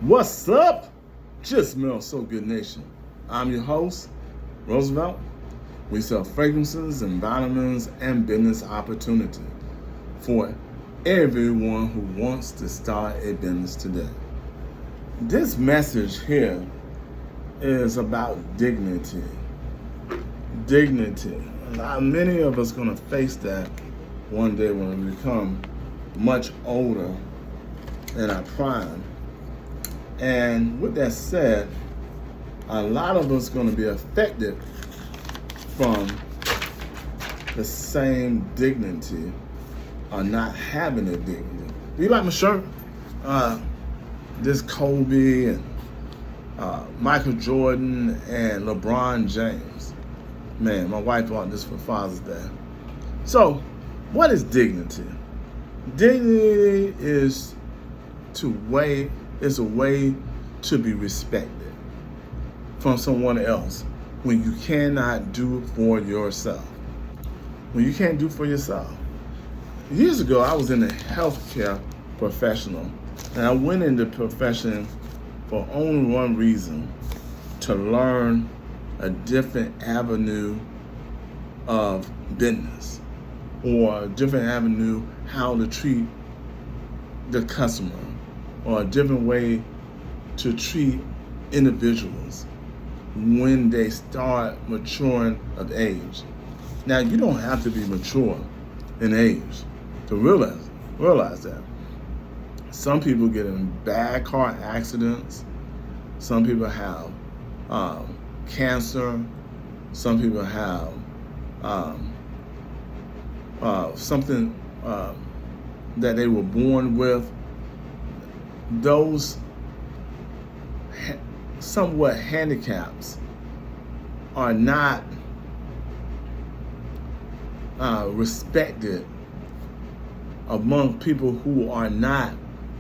What's up? Just Smell So Good Nation. I'm your host, Roosevelt. We sell fragrances and vitamins and business opportunity for everyone who wants to start a business today. This message here is about dignity. Dignity. Now, many of us going to face that one day when we become much older in our prime. And with that said, a lot of us going to be affected from the same dignity or not having a dignity. Do you like my shirt? This Kobe and Michael Jordan and LeBron James. Man, my wife bought this for Father's Day. So, what is dignity? Dignity is a way to be respected from someone else when you cannot do for yourself. When you can't do for yourself. Years ago, I was in the healthcare professional, and I went into the profession for only one reason: to learn a different avenue of business, or a different avenue how to treat the customer, or a different way to treat individuals when they start maturing of age. Now, you don't have to be mature in age to realize that. Some people get in bad car accidents. Some people have cancer. Some people have something that they were born with. Those somewhat handicaps are not respected among people who are not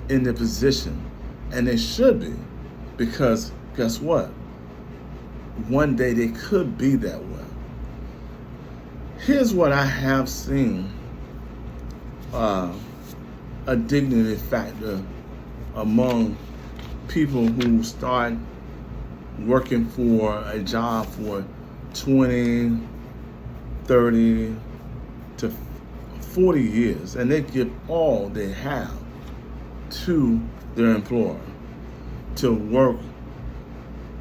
in the position, and they should be, because guess what? One day they could be that way. Here's what I have seen a dignity factor among people who start working for a job for 20, 30 to 40 years, and they give all they have to their employer to work,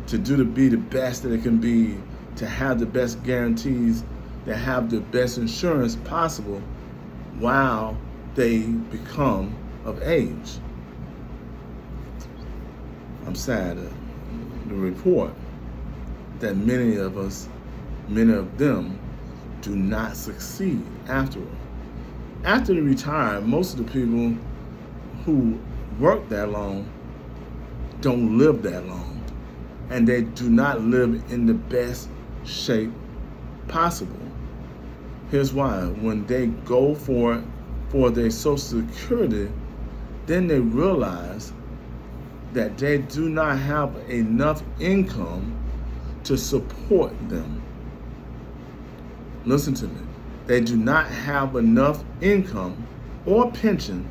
to be the best that it can be, to have the best guarantees, to have the best insurance possible while they become of age. I'm sad to report that many of them do not succeed afterward. After they retire, most of the people who work that long don't live that long, and they do not live in the best shape possible. Here's why. When they go for their Social Security, then they realize that they do not have enough income to support them. Listen to me. They do not have enough income or pension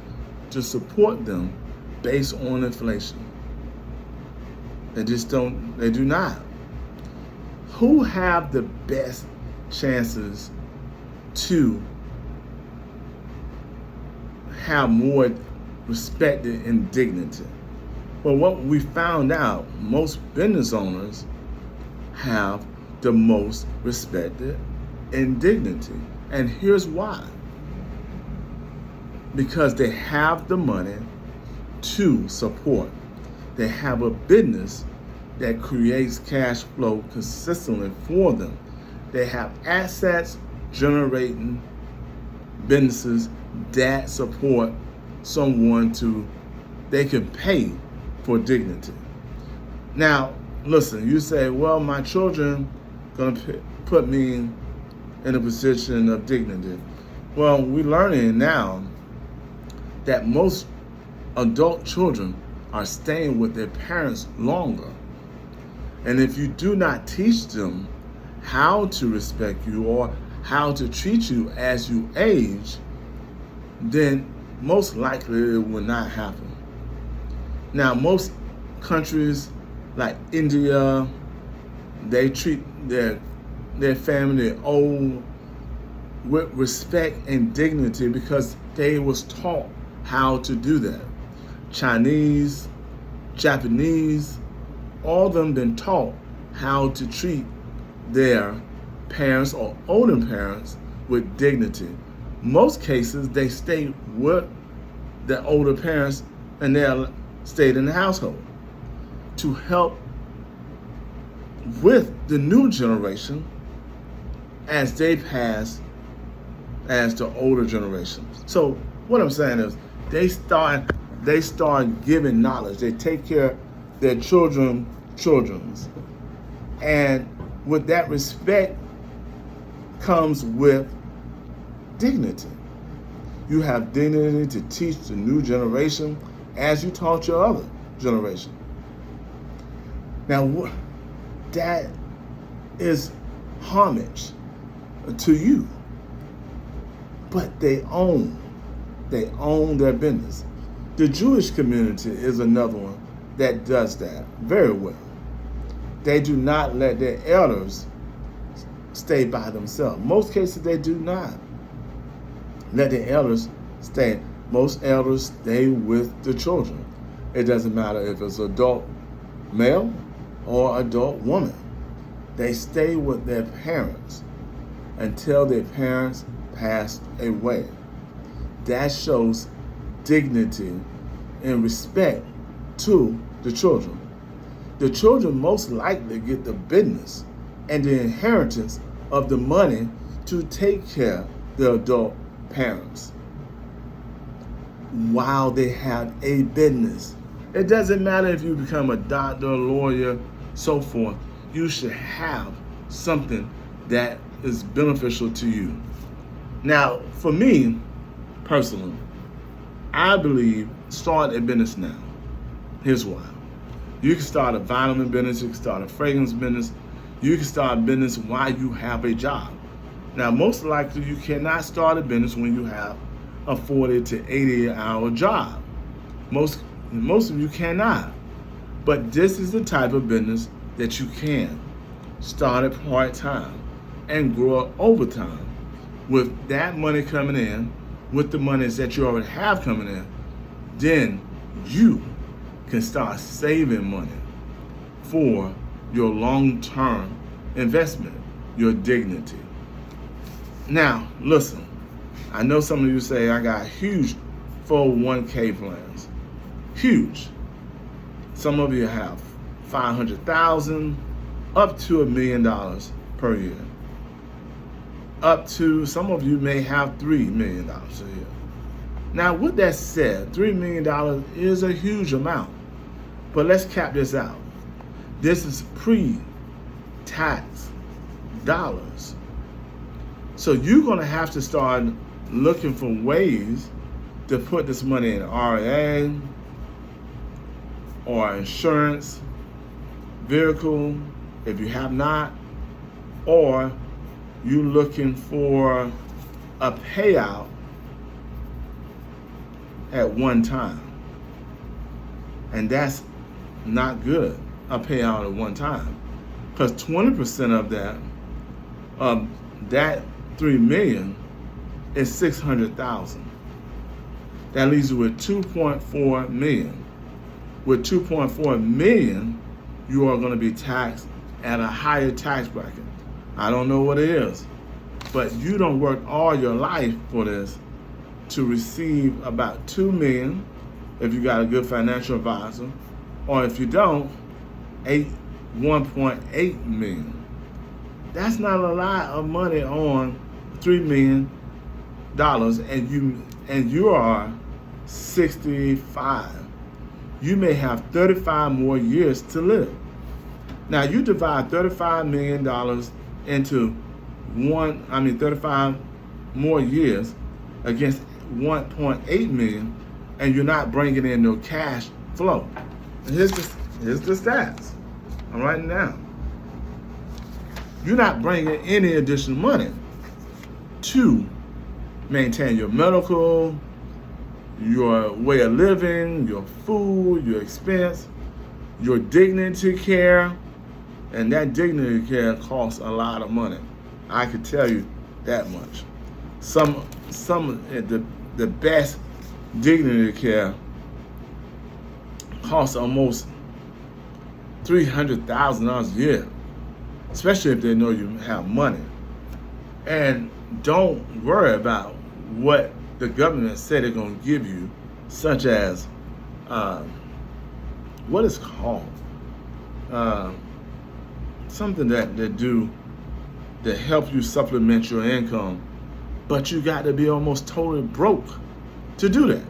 to support them based on inflation. They do not. Who have the best chances to have more respect and dignity? Well, what we found out, most business owners have the most respect and dignity. And here's why. Because they have the money to support. They have a business that creates cash flow consistently for them. They have assets generating businesses that support someone they can pay for dignity. Now, listen, you say, well, my children gonna put me in a position of dignity. Well, we're learning now that most adult children are staying with their parents longer. And if you do not teach them how to respect you or how to treat you as you age, then most likely it will not happen. Now, most countries like India, they treat their family old with respect and dignity because they was taught how to do that. Chinese, Japanese, all of them been taught how to treat their parents or older parents with dignity. Most cases, they stay with the older parents and they stayed in the household to help with the new generation as they pass as the older generation. So what I'm saying is they start giving knowledge. They take care of their children's. And with that respect comes with dignity. You have dignity to teach the new generation as you taught your other generation. Now, that is homage to you. But they own their business. The Jewish community is another one that does that very well. They do not let their elders stay by themselves. Most cases, they do not let the elders stay. Most elders stay with the children. It doesn't matter if it's adult male or adult woman. They stay with their parents until their parents passed away. That shows dignity and respect to the children. The children most likely get the business and the inheritance of the money to take care of the adult parents while they have a business. It doesn't matter if you become a doctor, a lawyer, so forth. You should have something that is beneficial to you. Now, for me, personally, I believe start a business now. Here's why. You can start a vitamin business, you can start a fragrance business, you can start a business while you have a job. Now, most likely you cannot start a business when you have a 40 to 80-hour job. Most of you cannot. But this is the type of business that you can start it part-time and grow it over time. With that money coming in, with the monies that you already have coming in, then you can start saving money for your long-term investment, your dignity. Now, listen, I know some of you say I got huge 401k plans. Huge. Some of you have $500,000 up to $1 million per year. Up to, some of you may have $3 million a year. Now, with that said, $3 million is a huge amount. But let's cap this out. This is pre-tax dollars. So you're going to have to start looking for ways to put this money in RIA or insurance vehicle if you have not, or you looking for a payout at one time. And that's not good, a payout at one time. Because 20% of that $3 million is $600,000. That leaves you with $2.4 million. With $2.4 million, you are going to be taxed at a higher tax bracket. I don't know what it is, but you don't work all your life for this to receive about $2 million if you got a good financial advisor, or if you don't, $1.8 million. That's not a lot of money on $3 million, and you are 65. You may have 35 more years to live. Now you divide $35 million into 35 more years against 1.8 million, and you're not bringing in no cash flow. And here's the stats. I'm writing down. You're not bringing any additional money to maintain your medical, your way of living, your food, your expense. your dignity care, and that dignity care costs a lot of money. I can tell you that much. Some of the best dignity care costs almost $300,000 a year, especially if they know you have money. And don't worry about what the government said they're going to give you, such as what is called something that they do to help you supplement your income, but you got to be almost totally broke to do that.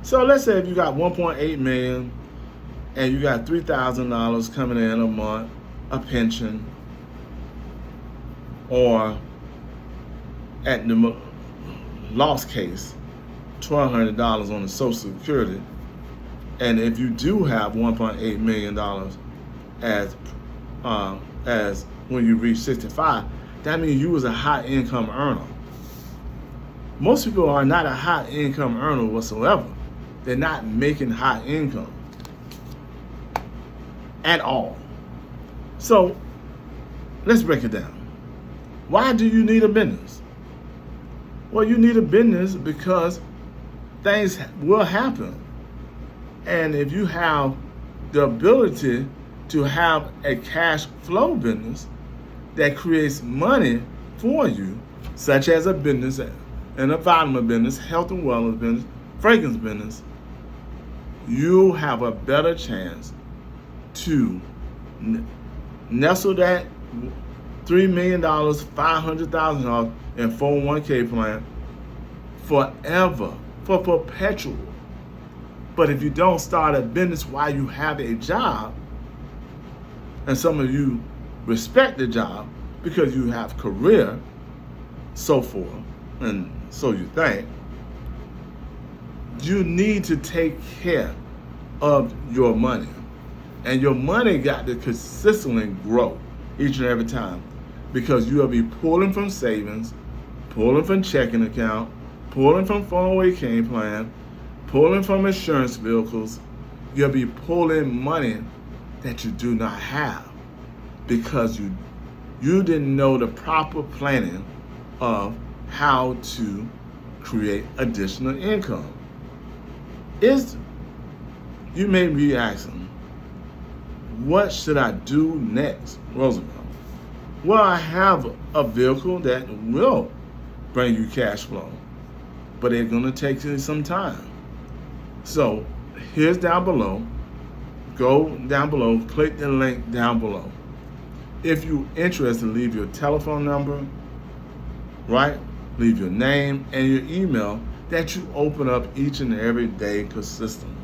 So let's say if you got 1.8 million and you got $3,000 coming in a month, a pension, or at the lost case, $1,200 on the Social Security. And if you do have $1.8 million as when you reach 65, that means you was a high income earner. Most people are not a high income earner whatsoever. They're not making high income at all. So let's break it down. Why do you need a business? Well, you need a business because things will happen. And if you have the ability to have a cash flow business that creates money for you, such as a business, an environment business, health and wellness business, fragrance business, you have a better chance to nestle that $3 million, $500,000 in 401k plan forever, for perpetual. But if you don't start a business while you have a job, and some of you respect the job because you have career, so forth, and so you think, you need to take care of your money. And your money got to consistently grow each and every time, because you'll be pulling from savings, pulling from checking account, pulling from 401k plan, pulling from insurance vehicles. You'll be pulling money that you do not have because you didn't know the proper planning of how to create additional income. You may be asking, what should I do next, Roosevelt? Well, I have a vehicle that will bring you cash flow, but it's going to take you some time. So here's down below. Go down below, click the link down below. If you're interested, leave your telephone number, right? Leave your name and your email that you open up each and every day consistently.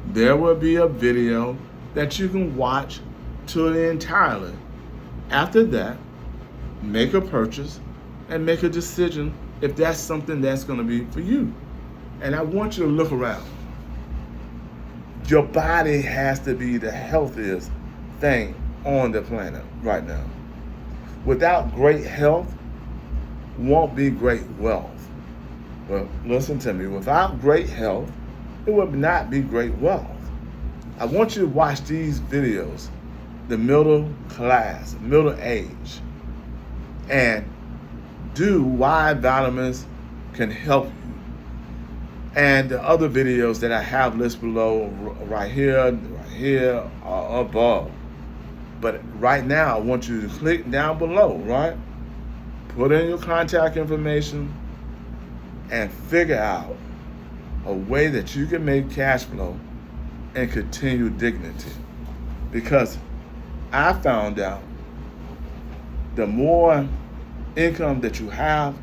There will be a video that you can watch to the entirely. After that, make a purchase and make a decision if that's something that's going to be for you. And I want you to look around. Your body has to be the healthiest thing on the planet right now. Without great health, won't be great wealth. Well, listen to me. Without great health, it will not be great wealth. I want you to watch these videos, the middle class, middle age, and do why vitamins can help you. And the other videos that I have listed below, right here, or above. But right now, I want you to click down below, right? Put in your contact information and figure out a way that you can make cash flow and continue dignity. Because I found out the more income that you have,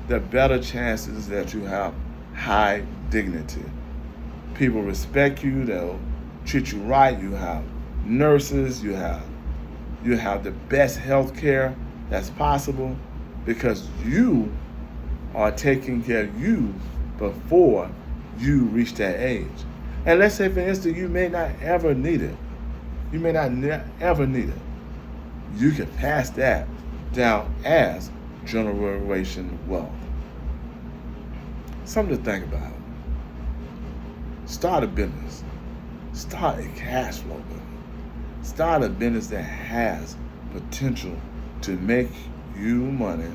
the better chances that you have high dignity. People respect you, they'll treat you right. You have nurses, you have the best health care that's possible because you are taking care of you before you reach that age. And let's say, for instance, you may not ever need it. You may not ever need it. You can pass that down as generation wealth. Something to think about. Start a business. Start a cash flow business. Start a business that has potential to make you money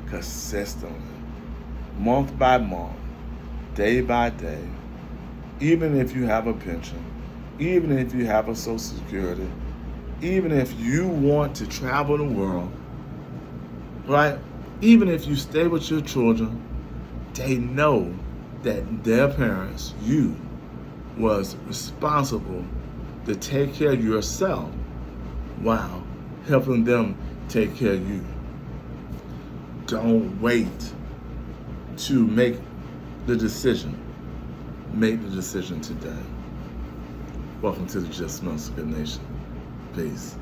consistently, month by month, day by day, even if you have a pension, even if you have a Social Security, even if you want to travel the world, right? Even if you stay with your children, they know that their parents, you, was responsible to take care of yourself while helping them take care of you. Don't wait to make the decision. Make the decision today. Welcome to the Just Smells Good Nation. Peace.